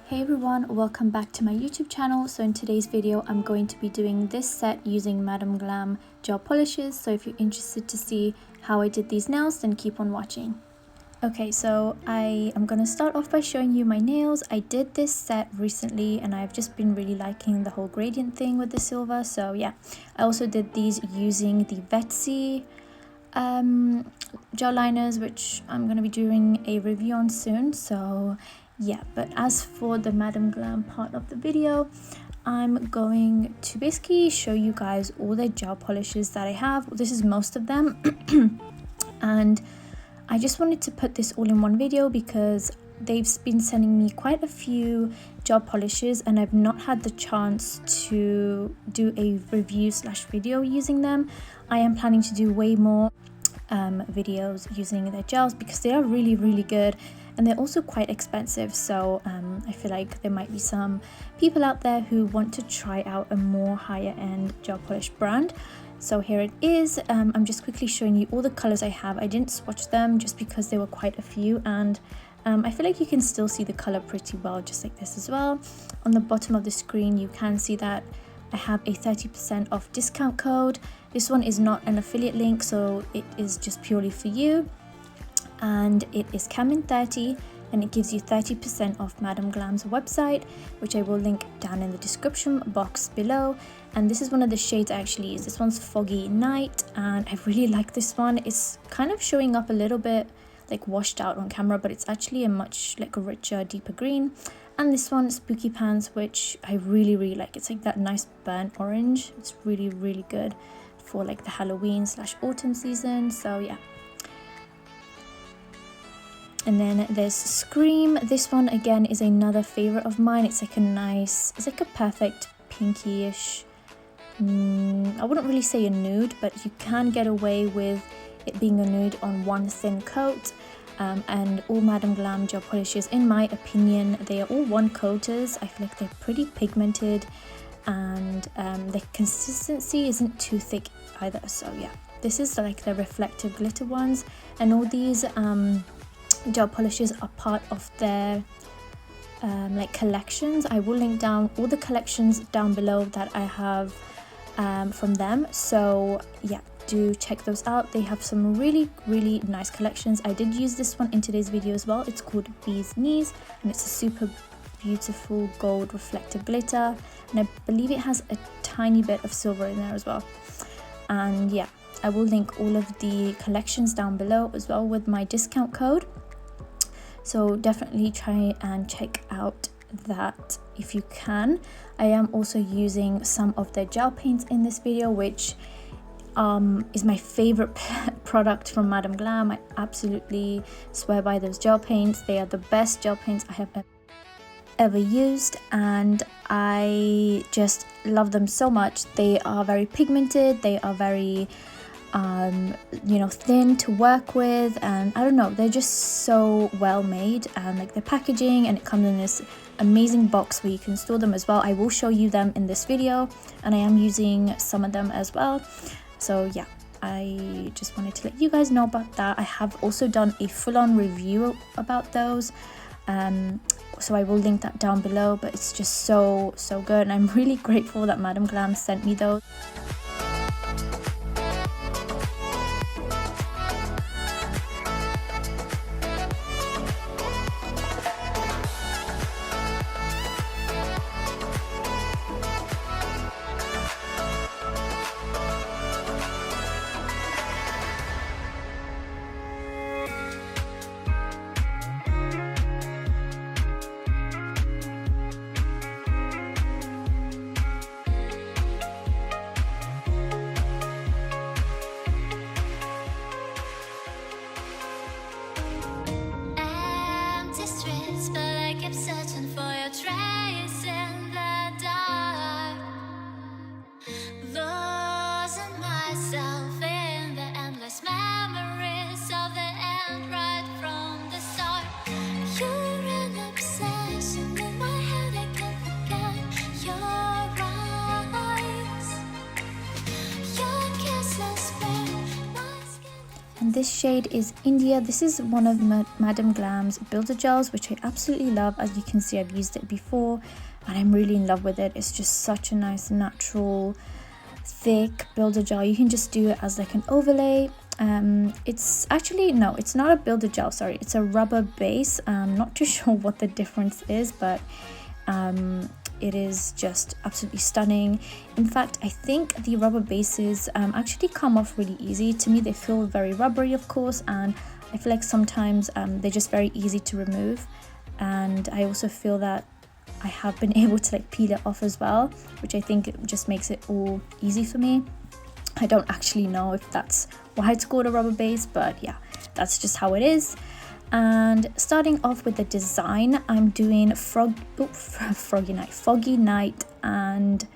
Hey everyone, welcome back to my YouTube channel. So in today's video I'm going to be doing this set using Madam Glam Gel Polishes. So if you're interested to see how I did these nails, then keep on watching. Okay, so I am going to start off by showing you my nails. I did this set recently and I've just been really liking the whole gradient thing with the silver. So yeah, I also did these using the Vetsy gel liners, which I'm going to be doing a review on soon. So yeah, but as for the Madam Glam part of the video, I'm going to basically show you guys all the gel polishes that I have. This is most of them and I just wanted to put this all in one video because they've been sending me quite a few gel polishes and I've not had the chance to do a review slash video using them. I am planning to do way more videos using their gels because they are really good and they're also quite expensive. So I feel like there might be some people out there who want to try out a more higher end gel polish brand. So here it is. I'm just quickly showing you all the colors I have. I didn't swatch them just because there were quite a few, and I feel like you can still see the color pretty well, just like this as well. On the bottom of the screen you can see that I have a 30% off discount code. This one is not an affiliate link, so it is just purely for you, and it is Kamin 30 and it gives you 30% off Madam Glam's website, which I will link down in the description box below. And this is one of the shades I actually use. This one's Foggy Night and I really like this one. It's kind of showing up a little bit like washed out on camera, but it's actually a much like a richer, deeper green. And this one, Spooky Pants, which I really like. It's like that nice burnt orange. It's really good for like the Halloween slash autumn season. So yeah. And then there's Scream. This one again is another favorite of mine. It's like a nice, it's like a perfect pinkyish, I wouldn't really say a nude, but you can get away with it being a nude on one thin coat. And all Madam Glam gel polishes, in my opinion, they are all one coaters. I feel like they're pretty pigmented and the consistency isn't too thick either. So yeah, this is like the reflective glitter ones, and all these gel polishes are part of their like collections. I will link down all the collections down below that I have from them. So yeah, do check those out. They have some really nice collections. I did use this one in today's video as well. It's called Bee's Knees and it's a super beautiful gold reflective glitter, and I believe it has a tiny bit of silver in there as well. And yeah, I will link all of the collections down below as well with my discount code. So definitely try and check out that if you can. I am also using some of their gel paints in this video, which is my favorite product from Madam Glam. I absolutely swear by those gel paints. They are the best gel paints I have ever used and I just love them so much. They are very pigmented, they are very you know, thin to work with, and I don't know, they're just so well made, and like the packaging, and it comes in this amazing box where you can store them as well. I will show you them in this video and I am using some of them as well. So yeah, I just wanted to let you guys know about that. I have also done a full-on review about those, so I will link that down below, but it's just so good and I'm really grateful that Madam Glam sent me those. And this shade is India. This is one of Madam Glam's builder gels, which I absolutely love. As you can see, I've used it before and I'm really in love with it. It's just such a nice natural thick builder gel. You can just do it as like an overlay. It's actually, no, it's not a builder gel, sorry, it's a rubber base. I'm not too sure what the difference is, but it is just absolutely stunning. In fact, I think the rubber bases actually come off really easy. To me, they feel very rubbery, of course, and I feel like sometimes they're just very easy to remove. And I also feel that I have been able to like peel it off as well, which I think it just makes it all easy for me. I don't actually know if that's why it's called a rubber base, but yeah, that's just how it is. And starting off with the design, I'm doing Foggy Night and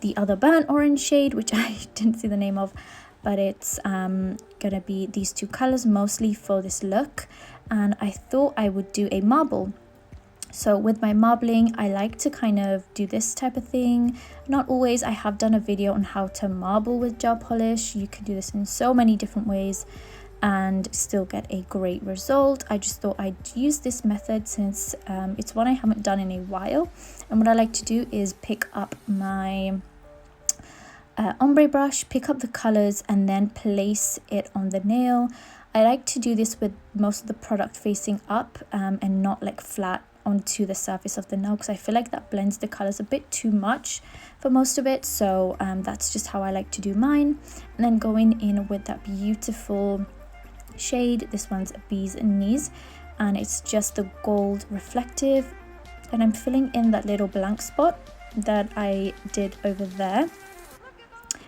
the other burnt orange shade, which I didn't see the name of, but it's gonna be these two colors mostly for this look. And I thought I would do a marble. So with my marbling, I like to kind of do this type of thing. Not always. I have done a video on how to marble with gel polish. You can do this in so many different ways and still get a great result. I just thought I'd use this method since it's one I haven't done in a while. And what I like to do is pick up my ombre brush, pick up the colors, and then place it on the nail. I like to do this with most of the product facing up and not like flat onto the surface of the nail, because I feel like that blends the colors a bit too much for most of it. So that's just how I like to do mine. And then going in with that beautiful shade, this one's Bees and Knees, and it's just the gold reflective, and I'm filling in that little blank spot that I did over there.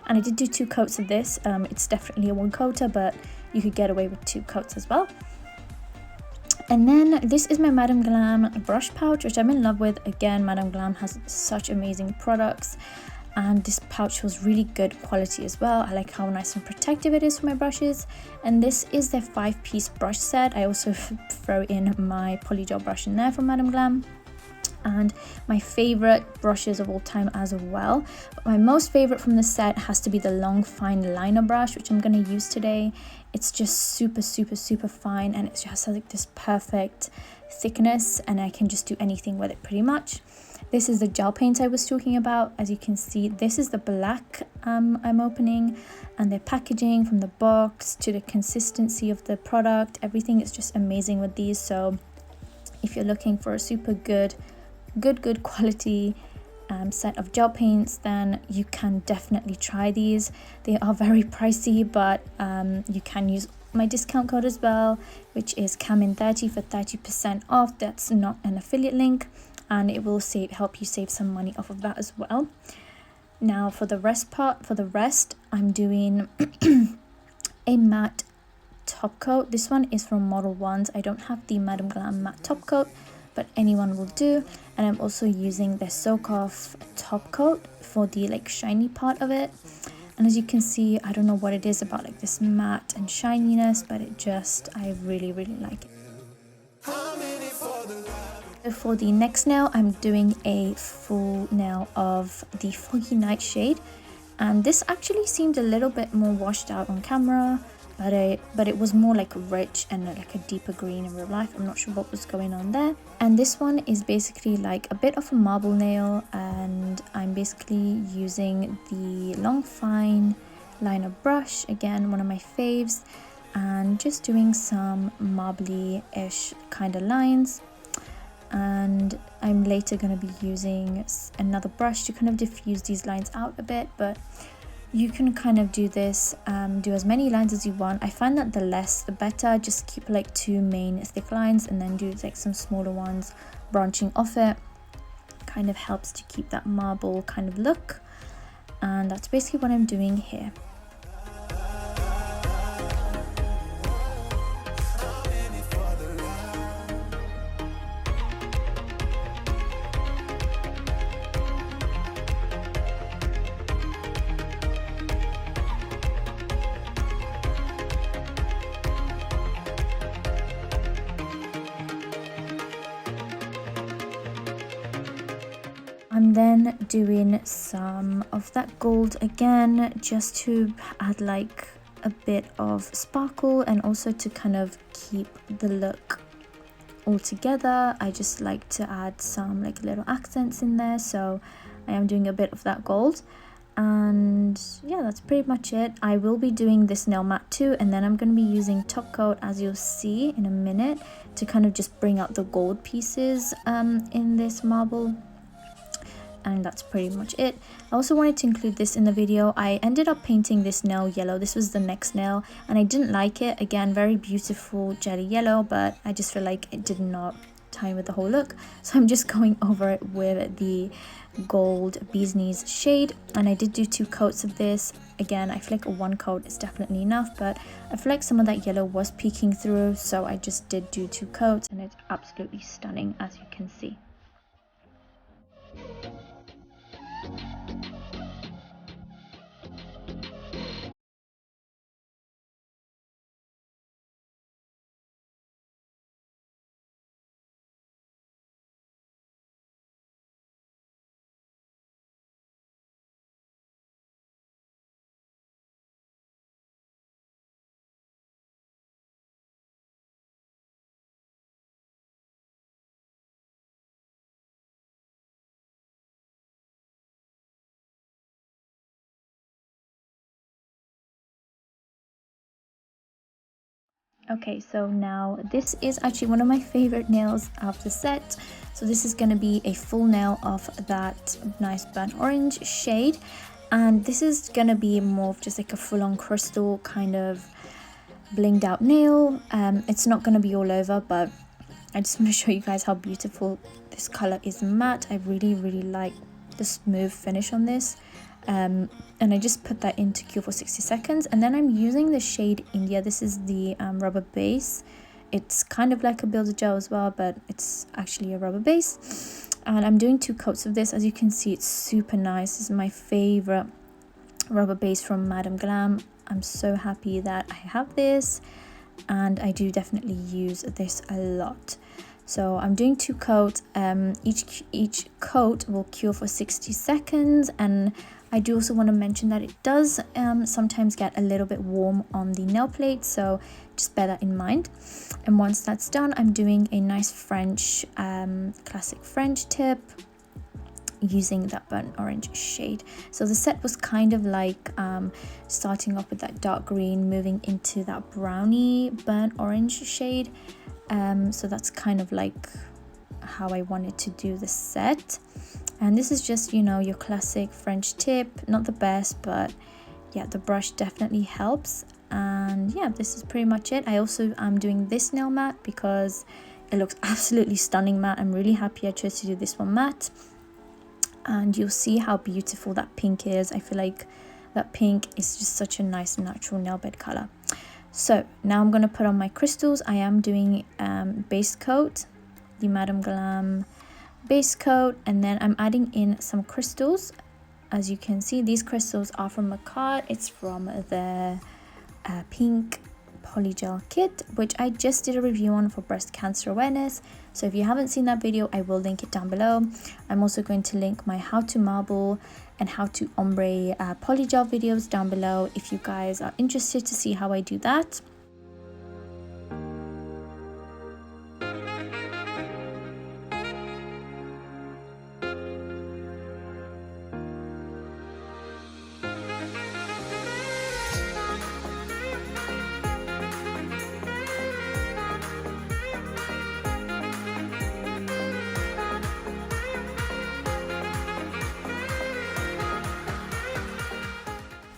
And I did do 2 coats of this. It's definitely a 1-coater, but you could get away with 2 coats as well. And then this is my Madam Glam brush pouch, which I'm in love with. Again, Madam Glam has such amazing products, and this pouch was really good quality as well. I like how nice and protective it is for my brushes. And this is their 5-piece brush set. I also throw in my polygel brush in there from Madam Glam. And my favorite brushes of all time as well, but my most favorite from the set has to be the long fine liner brush, which I'm going to use today. It's just super fine, and it just has like this perfect thickness, and I can just do anything with it pretty much. This is the gel paint I was talking about. As you can see, this is the black I'm opening, and the packaging from the box to the consistency of the product, everything is just amazing with these. So if you're looking for a super good quality set of gel paints, then you can definitely try these. They are very pricey, but you can use my discount code as well, which is Kamin30 for 30% off. That's not an affiliate link, and it will help you save some money off of that as well. Now for the rest, I'm doing a matte top coat. This one is from Model 1s. I don't have the Madam Glam matte top coat, but anyone will do. And I'm also using the soak off top coat for the like shiny part of it. And as you can see, I don't know what it is about like this matte and shininess, but I really like it. For the next nail, I'm doing a full nail of the Foggy Nightshade, and this actually seemed a little bit more washed out on camera, but it was more like rich and like a deeper green in real life. I'm not sure what was going on there. And this one is basically like a bit of a marble nail, and I'm basically using the long fine liner brush, again one of my faves, and just doing some marbly-ish kind of lines. And I'm later going to be using another brush to kind of diffuse these lines out a bit, but you can kind of do this, do as many lines as you want. I find that the less the better. Just keep like 2 main thick lines and then do like some smaller ones branching off it. Kind of helps to keep that marble kind of look, and that's basically what I'm doing here. I'm then doing some of that gold again, just to add like a bit of sparkle and also to kind of keep the look all together. I just like to add some like little accents in there, so I am doing a bit of that gold. And yeah, that's pretty much it. I will be doing this nail matte too, and then I'm going to be using top coat, as you'll see in a minute, to kind of just bring out the gold pieces in this marble. And that's pretty much it. I also wanted to include this in the video. I ended up painting this nail yellow. This was the next nail and I didn't like it. Again, very beautiful jelly yellow, but I just feel like it did not tie with the whole look, so I'm just going over it with the gold bee's knees shade. And I did do 2 coats of this. Again, I feel like 1 coat is definitely enough, but I feel like some of that yellow was peeking through, so I just did do 2 coats, and it's absolutely stunning, as you can see. Okay, so now this is actually one of my favorite nails of the set. So this is going to be a full nail of that nice burnt orange shade, and this is going to be more of just like a full-on crystal kind of blinged out nail. It's not going to be all over, but I just want to show you guys how beautiful this color is matte. I really like the smooth finish on this. And I just put that in to cure for 60 seconds, and then I'm using the shade India. This is the rubber base. It's kind of like a builder gel as well, but it's actually a rubber base, and I'm doing 2 coats of this. As you can see, it's super nice. This is my favorite rubber base from Madam Glam. I'm so happy that I have this, and I do definitely use this a lot. So I'm doing 2 coats. Each coat will cure for 60 seconds, and I do also want to mention that it does sometimes get a little bit warm on the nail plate, so just bear that in mind. And once that's done, I'm doing a nice French, classic French tip using that burnt orange shade. So the set was kind of like starting off with that dark green, moving into that brownie burnt orange shade. So that's kind of like how I wanted to do the set. And this is just, you know, your classic French tip. Not the best, but yeah, the brush definitely helps. And yeah, this is pretty much it. I also am doing this nail matte because it looks absolutely stunning matte. I'm really happy I chose to do this one matte. And you'll see how beautiful that pink is. I feel like that pink is just such a nice natural nail bed color. So now I'm going to put on my crystals. I am doing base coat, the Madam Glam base coat, and then I'm adding in some crystals. As you can see, these crystals are from a card. It's from the pink polygel kit, which I just did a review on for breast cancer awareness. So if you haven't seen that video, I will link it down below. I'm also going to link my how to marble and how to ombre polygel videos down below if you guys are interested to see how I do that.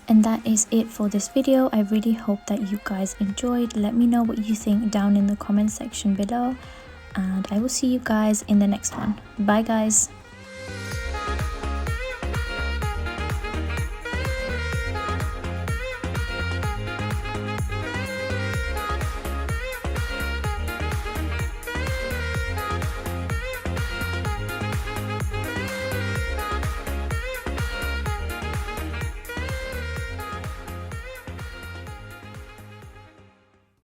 And that is it for this video. I really hope that you guys enjoyed. Let me know what you think down in the comment section below, and I will see you guys in the next one. Bye guys.